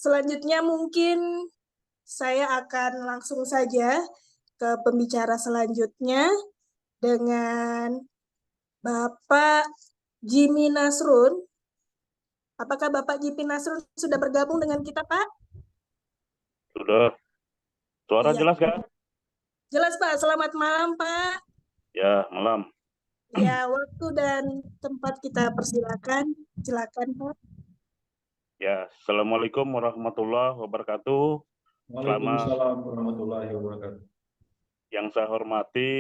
Selanjutnya mungkin saya akan langsung saja ke pembicara selanjutnya dengan Bapak Jimmy Nasrun. Apakah Bapak Jimmy Nasrun sudah bergabung dengan kita, Pak? Sudah. Suara Iya. jelas kan? Jelas, Pak. Selamat malam, Pak. Ya, malam. Ya, waktu dan tempat kita persilakan. Silakan, Pak. Ya, Assalamualaikum warahmatullahi wabarakatuh. Selamat Waalaikumsalam warahmatullahi wabarakatuh. yang saya hormati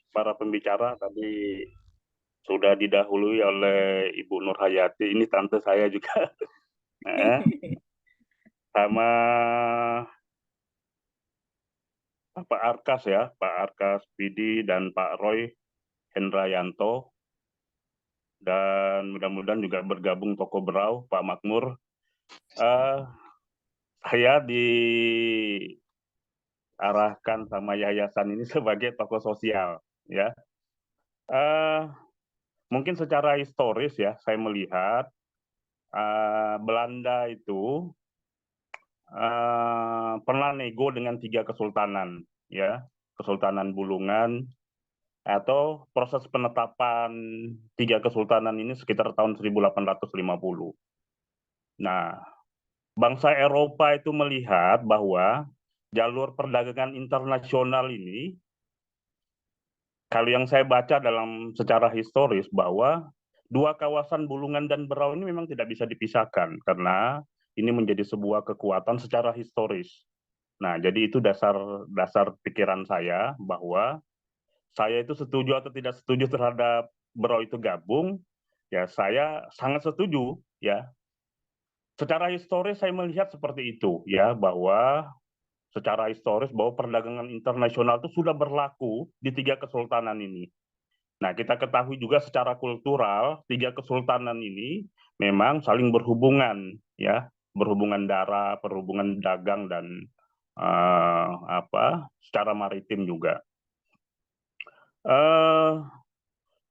para pembicara tadi sudah didahului oleh Ibu Nur Hayati. Ini tante saya juga. Sama Pak Arkas ya, Pak Arkas Pidi dan Pak Roy Hendrayanto. Dan mudah-mudahan juga bergabung Toko Berau, Pak Makmur. Saya diarahkan sama yayasan ini sebagai tokoh sosial, ya. Mungkin secara historis ya, saya melihat Belanda itu pernah nego dengan 3 kesultanan, ya, Kesultanan Bulungan, atau proses penetapan 3 kesultanan ini sekitar tahun 1850. Nah, bangsa Eropa itu melihat bahwa jalur perdagangan internasional ini, kalau yang saya baca dalam secara historis, bahwa 2 kawasan Bulungan dan Berau ini memang tidak bisa dipisahkan karena ini menjadi sebuah kekuatan secara historis. Nah, jadi itu dasar pikiran saya bahwa saya itu setuju atau tidak setuju terhadap Berau itu gabung, ya saya sangat setuju, ya. Secara historis saya melihat seperti itu, ya, bahwa secara historis bahwa perdagangan internasional itu sudah berlaku di 3 kesultanan ini. Nah, kita ketahui juga secara kultural 3 kesultanan ini memang saling berhubungan, ya, berhubungan darah, berhubungan dagang dan secara maritim juga.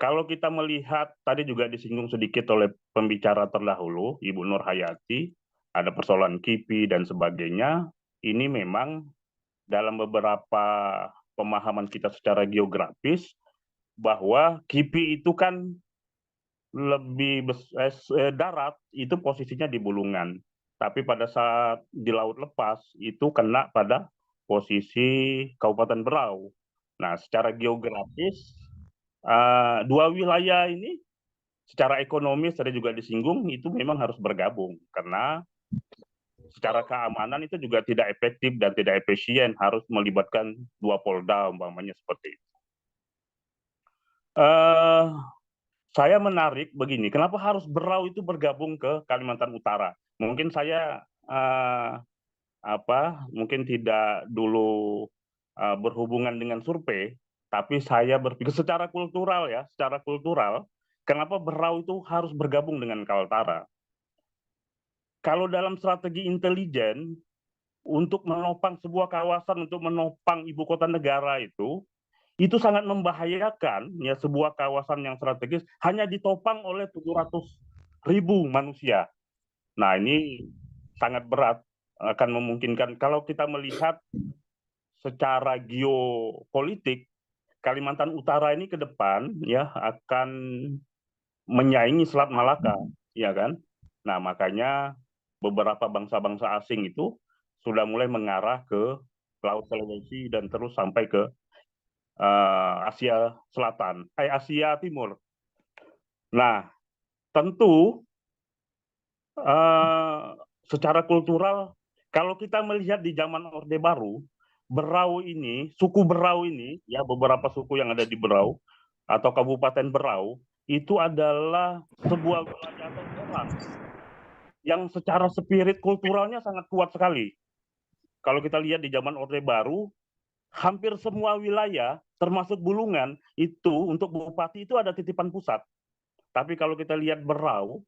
Kalau kita melihat tadi juga disinggung sedikit oleh pembicara terdahulu, Ibu Nur Hayati, ada persoalan KIPI dan sebagainya. Ini memang dalam beberapa pemahaman kita secara geografis bahwa KIPI itu kan lebih darat, itu posisinya di Bulungan. Tapi pada saat di laut lepas itu kena pada posisi Kabupaten Berau. Nah, secara geografis 2 wilayah ini secara ekonomis tadi juga disinggung itu memang harus bergabung karena secara keamanan itu juga tidak efektif dan tidak efisien, harus melibatkan 2 Polda umpamanya seperti itu. Saya menarik begini, kenapa harus Berau itu bergabung ke Kalimantan Utara? Mungkin saya mungkin tidak dulu berhubungan dengan survei, tapi saya berpikir secara kultural ya, secara kultural, kenapa Berau itu harus bergabung dengan Kaltara? Kalau dalam strategi intelijen untuk menopang sebuah kawasan, untuk menopang ibu kota negara itu sangat membahayakan ya, sebuah kawasan yang strategis hanya ditopang oleh 700.000 manusia. Nah, ini sangat berat, akan memungkinkan kalau kita melihat secara geopolitik Kalimantan Utara ini ke depan ya akan menyaingi Selat Malaka, ya kan? Nah, makanya beberapa bangsa-bangsa asing itu sudah mulai mengarah ke Laut Sulawesi dan terus sampai ke Asia Selatan, Asia Timur. Nah, tentu secara kultural, kalau kita melihat di zaman Orde Baru, Berau ini, suku Berau ini, ya beberapa suku yang ada di Berau atau Kabupaten Berau, itu adalah sebuah wilayah atau orang yang secara spirit kulturalnya sangat kuat sekali. Kalau kita lihat di zaman Orde Baru, hampir semua wilayah, termasuk Bulungan, itu untuk bupati itu ada titipan pusat. Tapi kalau kita lihat Berau,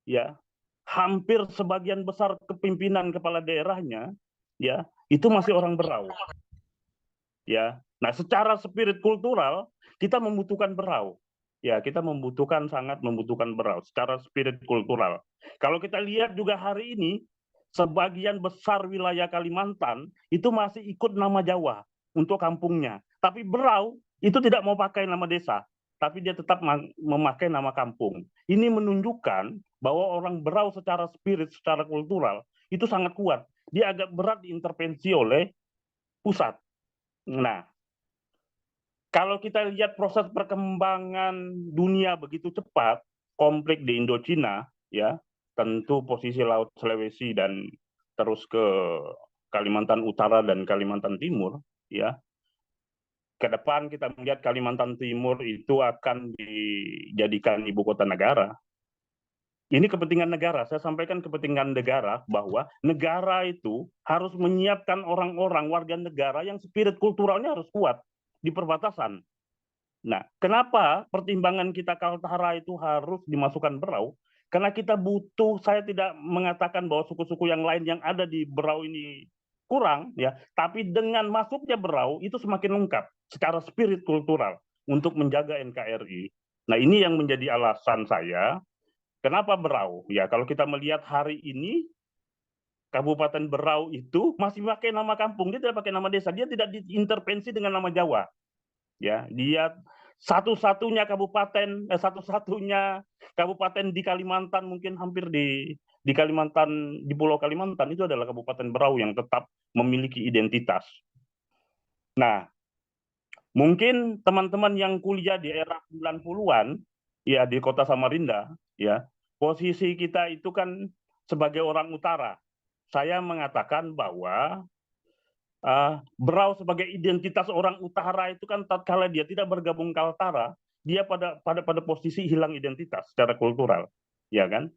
ya hampir sebagian besar kepimpinan kepala daerahnya, ya itu masih orang Berau. Ya, nah secara spirit kultural kita membutuhkan Berau. Ya, kita sangat membutuhkan Berau secara spirit kultural. Kalau kita lihat juga hari ini sebagian besar wilayah Kalimantan itu masih ikut nama Jawa untuk kampungnya. Tapi Berau itu tidak mau pakai nama desa, tapi dia tetap memakai nama kampung. Ini menunjukkan bahwa orang Berau secara spirit, secara kultural itu sangat kuat. Dia agak berat diintervensi oleh pusat. Nah, kalau kita lihat proses perkembangan dunia begitu cepat, konflik di Indochina, ya, tentu posisi Laut Sulawesi dan terus ke Kalimantan Utara dan Kalimantan Timur, ya, ke depan kita melihat Kalimantan Timur itu akan dijadikan ibu kota negara. Ini kepentingan negara. Saya sampaikan kepentingan negara bahwa negara itu harus menyiapkan orang-orang warga negara yang spirit kulturalnya harus kuat di perbatasan. Nah, kenapa pertimbangan kita Kaltara itu harus dimasukkan Berau? Karena kita butuh, saya tidak mengatakan bahwa suku-suku yang lain yang ada di Berau ini kurang, ya, tapi dengan masuknya Berau itu semakin lengkap secara spirit kultural untuk menjaga NKRI. Nah, ini yang menjadi alasan saya, kenapa Berau? Ya, kalau kita melihat hari ini, Kabupaten Berau itu masih pakai nama kampung, dia tidak pakai nama desa, dia tidak diintervensi dengan nama Jawa. Ya, dia satu-satunya kabupaten di Kalimantan, mungkin hampir di Kalimantan, di Pulau Kalimantan itu adalah Kabupaten Berau yang tetap memiliki identitas. Nah, mungkin teman-teman yang kuliah di era 90-an ya di Kota Samarinda, ya, posisi kita itu kan sebagai orang utara. Saya mengatakan bahwa Berau sebagai identitas orang utara itu kan tatkala dia tidak bergabung Kaltara, dia pada posisi hilang identitas secara kultural, ya kan?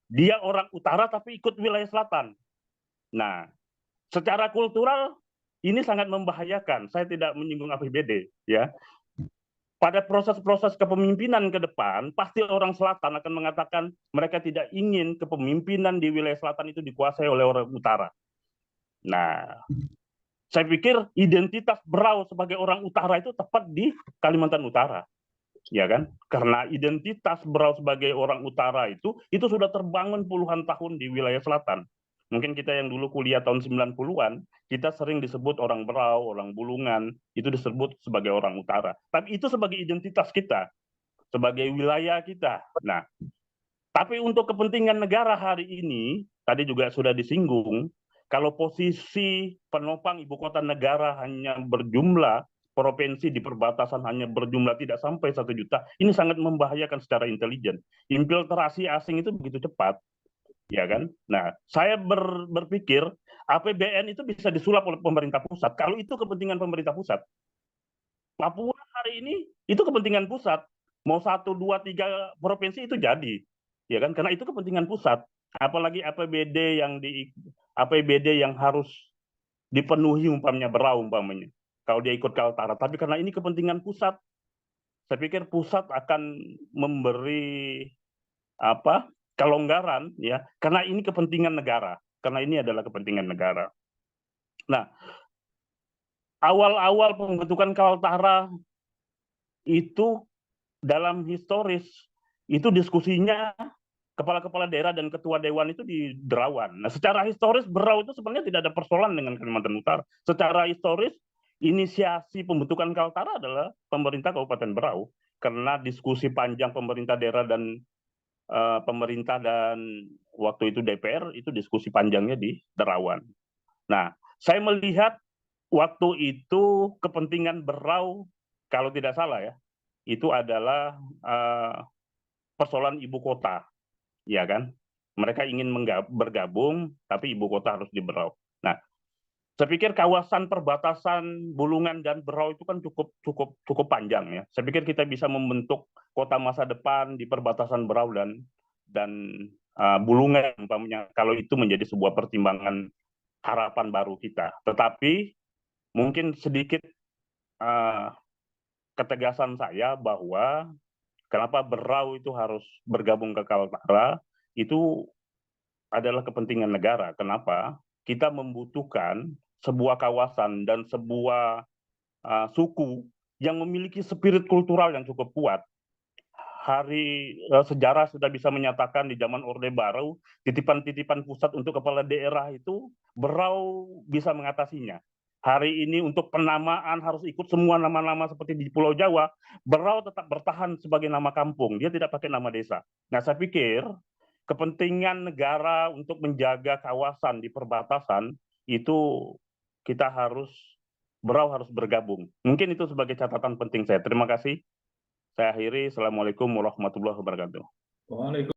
Dia orang utara tapi ikut wilayah selatan. Nah, secara kultural ini sangat membahayakan. Saya tidak menyinggung APBD, ya. Pada proses-proses kepemimpinan ke depan, pasti orang selatan akan mengatakan mereka tidak ingin kepemimpinan di wilayah selatan itu dikuasai oleh orang utara. Nah, saya pikir identitas Berau sebagai orang utara itu tepat di Kalimantan Utara, ya kan? Karena identitas Berau sebagai orang utara itu sudah terbangun puluhan tahun di wilayah selatan. Mungkin kita yang dulu kuliah tahun 90-an, kita sering disebut orang Berau, orang Bulungan, itu disebut sebagai orang utara. Tapi itu sebagai identitas kita, sebagai wilayah kita. Nah, tapi untuk kepentingan negara hari ini, tadi juga sudah disinggung, kalau posisi penopang ibu kota negara hanya berjumlah, provinsi di perbatasan hanya berjumlah tidak sampai 1 juta, ini sangat membahayakan secara intelijen. Infiltrasi asing itu begitu cepat, ya kan? Nah, saya berpikir APBN itu bisa disulap oleh pemerintah pusat. Kalau itu kepentingan pemerintah pusat, Papua hari ini itu kepentingan pusat. Mau 1, 2, 3 provinsi itu jadi, ya kan? Karena itu kepentingan pusat. Apalagi APBD yang harus dipenuhi umpamanya Berau umpamanya. Kalau dia ikut Kaltara, tapi karena ini kepentingan pusat, saya pikir pusat akan memberi kelonggaran, ya, karena ini kepentingan negara. Karena ini adalah kepentingan negara. Nah, awal-awal pembentukan Kaltara itu dalam historis itu diskusinya kepala-kepala daerah dan ketua dewan itu di Derawan. Nah, secara historis Berau itu sebenarnya tidak ada persoalan dengan Kalimantan Utara. Secara historis inisiasi pembentukan Kaltara adalah pemerintah Kabupaten Berau karena diskusi panjang pemerintah daerah dan pemerintah dan waktu itu DPR itu diskusi panjangnya di Derawan. Nah, saya melihat waktu itu kepentingan Berau kalau tidak salah ya itu adalah persoalan ibu kota, ya kan? Mereka ingin bergabung, tapi ibu kota harus di Berau. Nah, saya pikir kawasan perbatasan Bulungan dan Berau itu kan cukup panjang ya. Saya pikir kita bisa membentuk kota masa depan di perbatasan Berau dan Bulungan, umpamanya, kalau itu menjadi sebuah pertimbangan harapan baru kita. Tetapi mungkin sedikit ketegasan saya bahwa kenapa Berau itu harus bergabung ke Kaltara, itu adalah kepentingan negara. Kenapa? Kita membutuhkan sebuah kawasan dan sebuah suku yang memiliki spirit kultural yang cukup kuat. sejarah sudah bisa menyatakan di zaman Orde Baru, titipan-titipan pusat untuk kepala daerah itu Berau bisa mengatasinya. Hari ini untuk penamaan harus ikut semua nama-nama seperti di Pulau Jawa, Berau tetap bertahan sebagai nama kampung, dia tidak pakai nama desa. Nah, saya pikir kepentingan negara untuk menjaga kawasan di perbatasan itu Berau harus bergabung. Mungkin itu sebagai catatan penting saya. Terima kasih. Saya akhiri. Assalamualaikum warahmatullahi wabarakatuh. Waalaikumsalam.